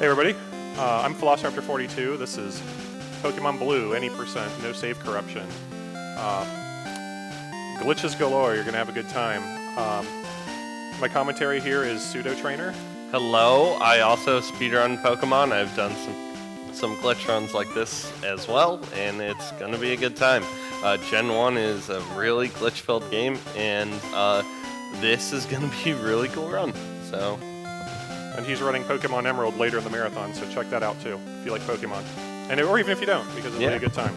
Hey everybody, I'm Philosoraptor42. This is Pokemon Blue, any percent, no save corruption. Glitches galore, you're going to have a good time. My commentary here is Pseudo Trainer. Hello, I also speedrun Pokemon. I've done some glitch runs like this as well, and it's going to be a good time. Gen 1 is a really glitch-filled game, and this is going to be a really cool run. So. And he's running Pokemon Emerald later in the marathon, so check that out too, if you like Pokemon. Or even if you don't, because it'll be a good time.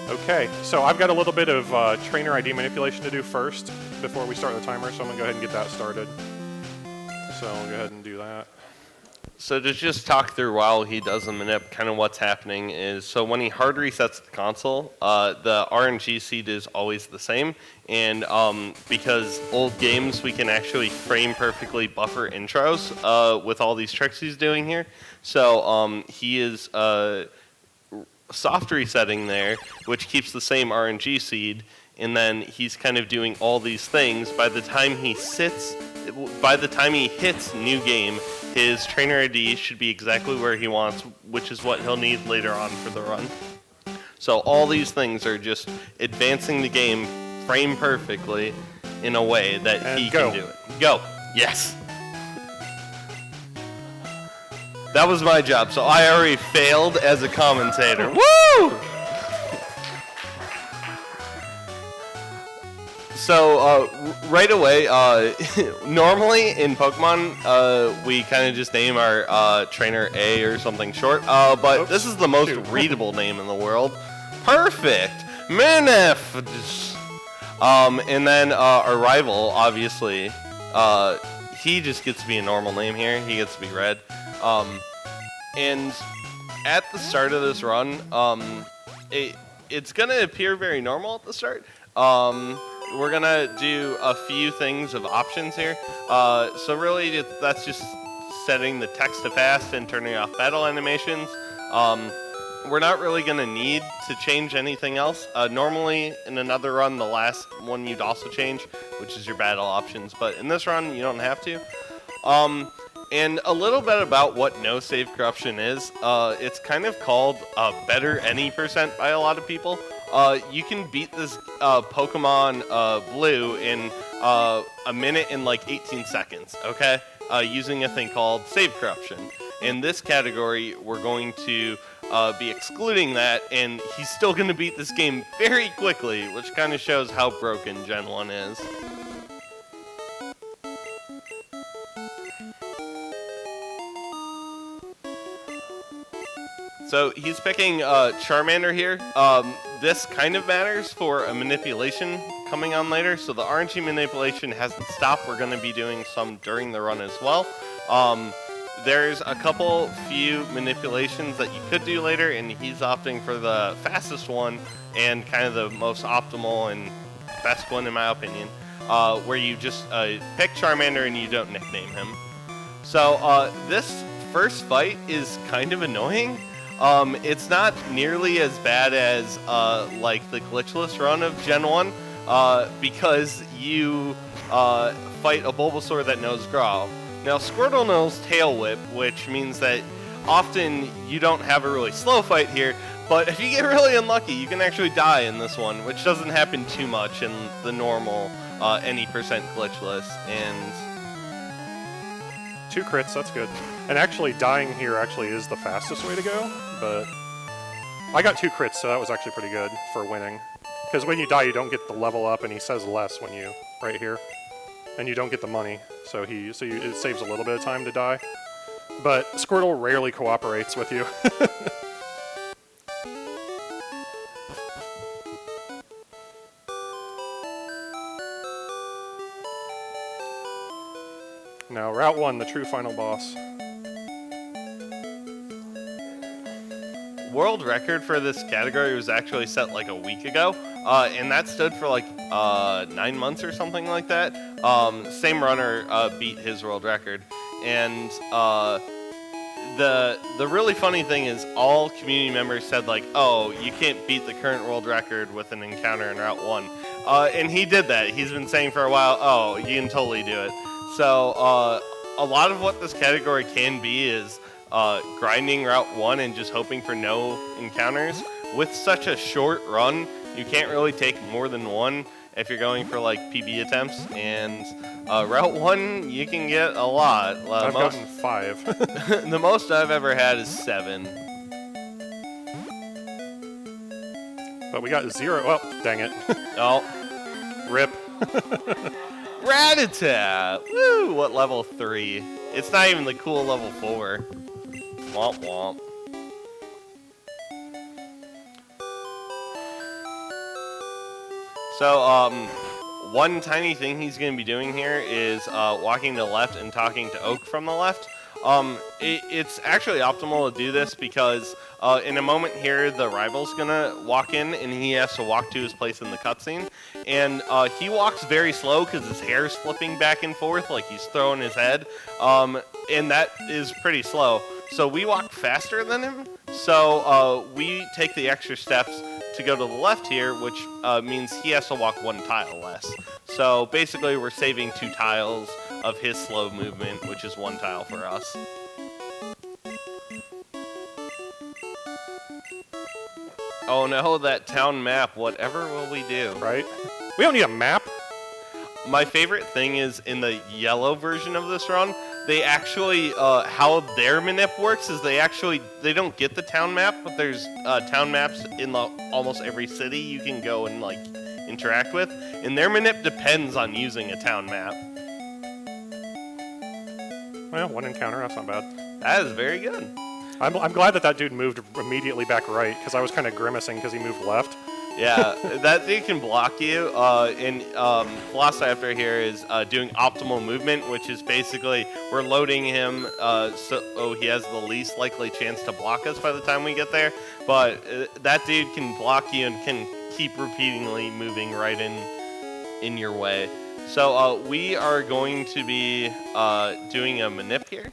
Okay, so I've got a little bit of trainer ID manipulation to do first before we start the timer, so I'm going to go ahead and get that started. So I'll go ahead and do that. So to just talk through while he does the manip, kind of what's happening is, so when he hard resets the console, the RNG seed is always the same, and because old games, we can actually frame perfectly buffer intros with all these tricks he's doing here. So he is soft resetting there, which keeps the same RNG seed, and then he's kind of doing all these things. By the time he hits new game, his trainer ID should be exactly where he wants, which is what he'll need later on for the run. So all these things are just advancing the game frame perfectly in a way that he can do it. Go. Yes. That was my job, so I already failed as a commentator. Woo! So right away, normally in Pokemon, we kind of just name our trainer A or something short, but this is the most readable name in the world. Perfect! Manef! And then our rival, obviously, he just gets to be a normal name here. He gets to be Red. And at the start of this run, it's going to appear very normal at the start. We're going to do a few things of options here. So really, that's just setting the text to fast and turning off battle animations. We're not really going to need to change anything else. Normally, in another run, the last one you'd also change, which is your battle options. But in this run, you don't have to. And a little bit about what no save corruption is. It's kind of called better any percent by a lot of people. You can beat this Pokemon Blue in a minute and like 18 seconds, okay? Using a thing called save corruption. In this category, we're going to be excluding that, and he's still going to beat this game very quickly, which kind of shows how broken Gen 1 is. So he's picking Charmander here. This kind of matters for a manipulation coming on later. So the RNG manipulation hasn't stopped. We're going to be doing some during the run as well. There's a few manipulations that you could do later, and he's opting for the fastest one and kind of the most optimal and best one in my opinion, where you just pick Charmander and you don't nickname him. So this first fight is kind of annoying. It's not nearly as bad as like the glitchless run of Gen 1 because you fight a Bulbasaur that knows Growl. Now Squirtle knows Tail Whip, which means that often you don't have a really slow fight here, but if you get really unlucky, you can actually die in this one, which doesn't happen too much in the normal any percent glitchless. And 2 crits, that's good. And actually, dying here actually is the fastest way to go, but I got 2 crits, so that was actually pretty good for winning. Because when you die, you don't get the level up, and he says less when you, right here. And you don't get the money, so it saves a little bit of time to die. But Squirtle rarely cooperates with you. Now, Route 1, the true final boss. World record for this category was actually set like a week ago, and that stood for like 9 months or something like that. Same runner beat his world record, and the really funny thing is all community members said like, oh, you can't beat the current world record with an encounter in Route 1, and he did that. He's been saying for a while, oh, you can totally do it. So a lot of what this category can be is grinding Route 1 and just hoping for no encounters. With such a short run, you can't really take more than one if you're going for like PB attempts, and Route 1 you can get a lot. I've gotten 5. The most I've ever had is 7. But we got 0. Well, dang it. Oh. Rip. Rat-a-tat! Woo! What level 3? It's not even the cool level 4. Womp womp. So, one tiny thing he's going to be doing here is walking to the left and talking to Oak from the left. It's actually optimal to do this because in a moment here, the rival's going to walk in and he has to walk to his place in the cutscene. And he walks very slow because his hair's flipping back and forth like he's throwing his head. And that is pretty slow. So we walk faster than him. So we take the extra steps to go to the left here, which means he has to walk 1 tile less. So basically we're saving 2 tiles of his slow movement, which is 1 tile for us. Oh no, that town map, whatever will we do? Right? We don't need a map. My favorite thing is in the yellow version of this run, they actually, how their manip works is they don't get the town map, but there's town maps in almost every city you can go and like interact with, and their manip depends on using a town map. Well, 1 encounter, that's not bad. That is very good. I'm glad that dude moved immediately back right, because I was kind of grimacing because he moved left. Yeah, that thing can block you. And Philosoraptor here is doing optimal movement, which is basically we're loading him so he has the least likely chance to block us by the time we get there. But that dude can block you and can keep repeatedly moving right in your way. So we are going to be doing a manip here.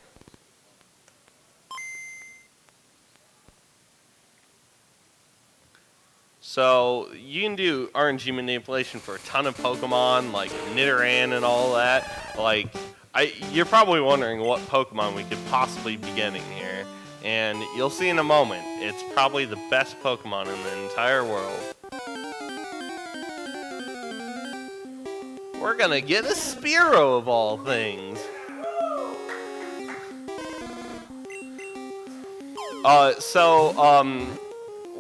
So you can do RNG manipulation for a ton of Pokemon, like Nidoran and all that. Like, you're probably wondering what Pokemon we could possibly be getting here. And you'll see in a moment, it's probably the best Pokemon in the entire world. We're gonna get a Spearow of all things.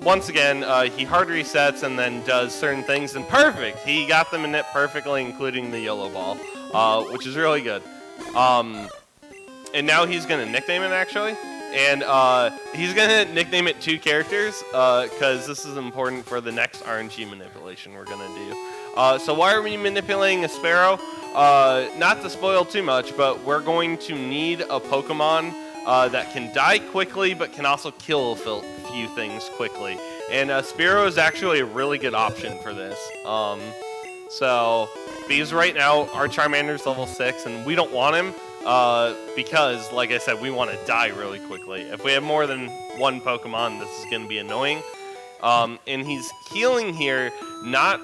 Once again, he hard resets and then does certain things, and perfect! He got them in it perfectly, including the yellow ball, which is really good. And now he's going to nickname it, actually. And he's going to nickname it 2 characters, because this is important for the next RNG manipulation we're going to do. So why are we manipulating a Spearow? Not to spoil too much, but we're going to need a Pokemon that can die quickly, but can also kill a few things quickly. And Spearow is actually a really good option for this. Because right now, our Charmander's level 6, and we don't want him because, like I said, we want to die really quickly. If we have more than 1 Pokemon, this is going to be annoying. And he's healing here, not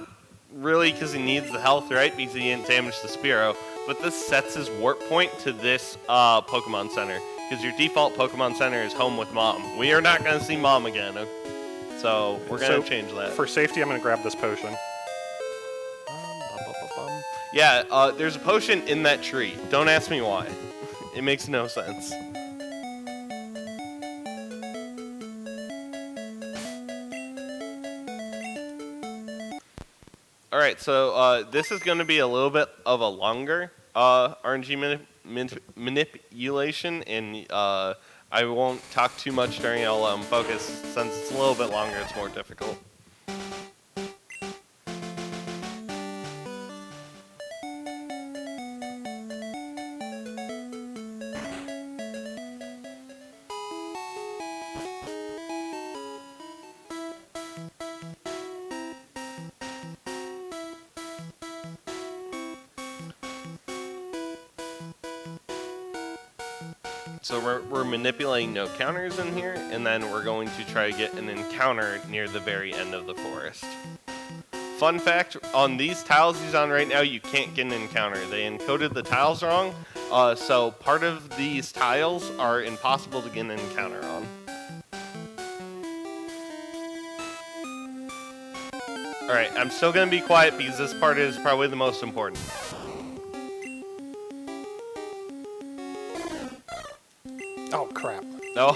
really because he needs the health, right? Because he didn't damage the Spearow. But this sets his warp point to this Pokemon Center. Because your default Pokemon Center is home with Mom. We are not going to see Mom again. So we're going to change that. For safety, I'm going to grab this potion. Yeah, there's a potion in that tree. Don't ask me why. It makes no sense. Alright, so this is going to be a little bit of a longer RNG manipulation, and I won't talk too much during it. I'll focus. Since it's a little bit longer, it's more difficult. So we're manipulating no counters in here, and then we're going to try to get an encounter near the very end of the forest. Fun fact, on these tiles he's on right now, you can't get an encounter. They encoded the tiles wrong, So part of these tiles are impossible to get an encounter on. Alright, I'm still going to be quiet because this part is probably the most important. Oh, crap. No.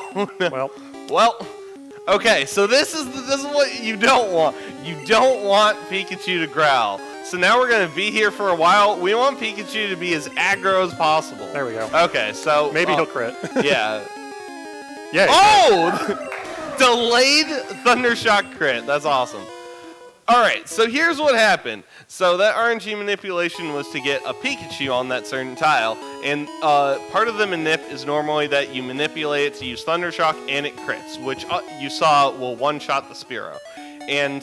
Well, okay, so this is what you don't want. You don't want Pikachu to growl. So now we're going to be here for a while. We want Pikachu to be as aggro as possible. there we go. Okay, so... Maybe he'll crit. Yeah. Yeah. Oh! Delayed Thundershock crit. That's awesome. Alright, so here's what happened. So that RNG manipulation was to get a Pikachu on that certain tile, and part of the manip is normally that you manipulate it to use Thundershock and it crits, which you saw will one-shot the Spearow. And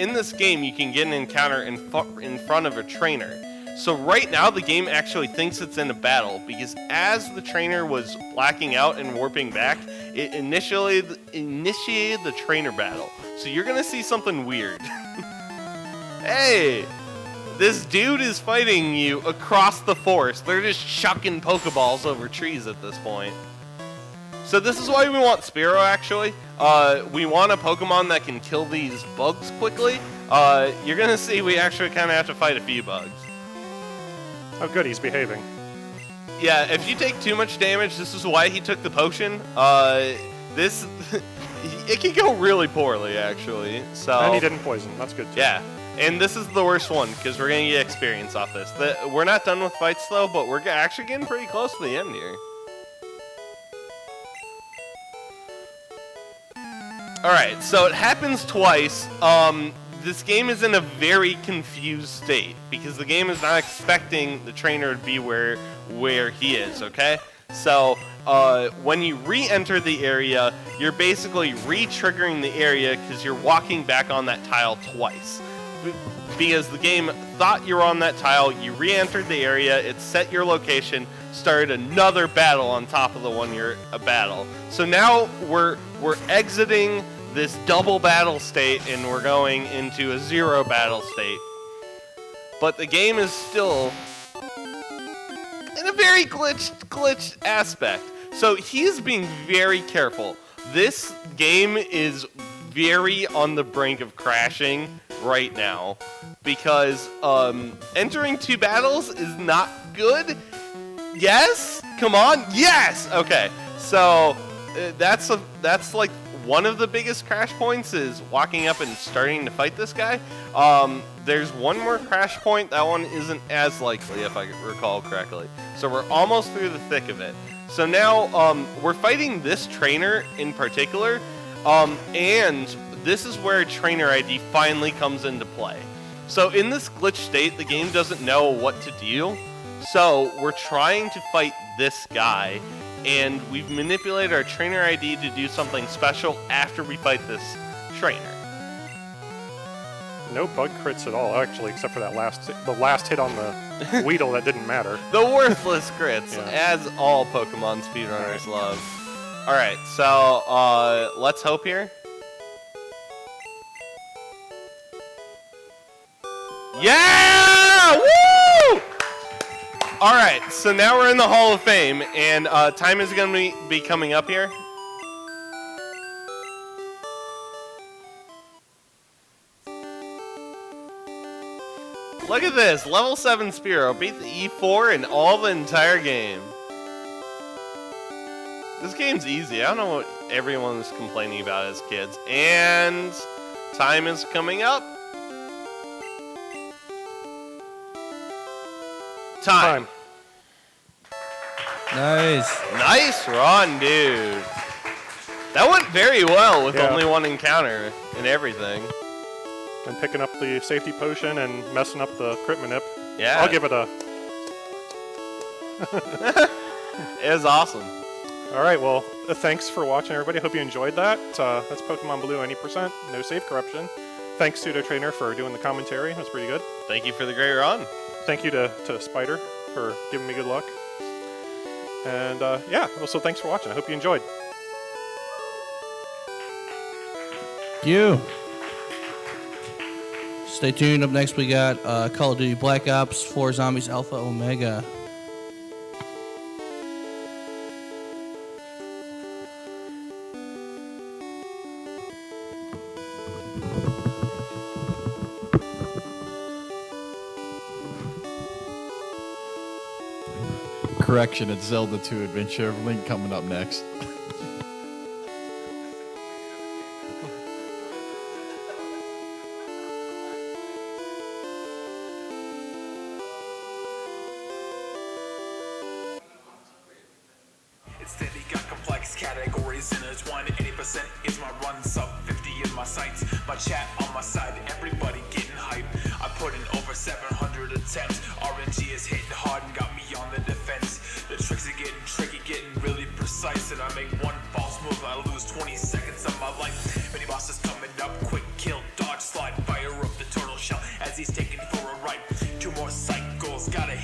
in this game, you can get an encounter in front of a trainer. So right now, the game actually thinks it's in a battle, because as the trainer was blacking out and warping back, it initiated the trainer battle. So you're going to see something weird. Hey! This dude is fighting you across the forest. They're just chucking Pokeballs over trees at this point. So this is why we want Spearow, actually. We want a Pokemon that can kill these bugs quickly. You're going to see we actually kind of have to fight a few bugs. Oh, good, he's behaving. Yeah, if you take too much damage, this is why he took the potion. It can go really poorly, actually. So. And he didn't poison. That's good, too. Yeah. And this is the worst one, because we're going to get experience off this. We're not done with fights, though, but we're actually getting pretty close to the end here. Alright, so it happens twice. This game is in a very confused state, because the game is not expecting the trainer to be where he is, okay? So, when you re-enter the area, you're basically re-triggering the area because you're walking back on that tile twice. Because the game thought you were on that tile, you re-entered the area, it set your location, started another battle on top of the one you're a battle. So now we're exiting this double battle state and we're going into a zero battle state. But the game is still in a very glitched aspect. So he's being very careful. This game is very on the brink of crashing right now because entering two battles is not good. Yes? Come on. Yes. Okay. So that's like one of the biggest crash points is walking up and starting to fight this guy. There's one more crash point. That one isn't as likely, if I recall correctly. So we're almost through the thick of it. So now we're fighting this trainer in particular, and this is where trainer ID finally comes into play. So in this glitch state, the game doesn't know what to do. So we're trying to fight this guy, and we've manipulated our trainer ID to do something special after we fight this trainer. No bug crits at all, actually, except for that the last hit on the Weedle that didn't matter. The worthless crits, Yeah. as all Pokemon speedrunners love. Alright, so let's hope here. Yeah! Woo! Alright, so now we're in the Hall of Fame, and time is going to be coming up here. Look at this, level 7 Spearow beat the E4 in all the entire game. This game's easy. I don't know what everyone was complaining about as kids. And time is coming up. Time. Nice. Nice run, dude. That went very well with Yeah. only one encounter and everything. And picking up the safety potion and messing up the crit manip. Yeah. I'll give it a... It was awesome. All right, well, thanks for watching, everybody. Hope you enjoyed that. That's Pokemon Blue 90%, no save corruption. Thanks, Pseudo Trainer, for doing the commentary. It was pretty good. Thank you for the great run. Thank you to Spider for giving me good luck. And yeah, also thanks for watching. I hope you enjoyed. You. Stay tuned. Up next, we got Call of Duty Black Ops 4 Zombies Alpha Omega. Correction, it's Zelda 2 Adventure of Link coming up next. It's steady, got complex categories in it. 180% is my run, sub 50 is my sights. My chat on my side, everybody getting hype. I put in over 700 attempts. RNG is hitting hard.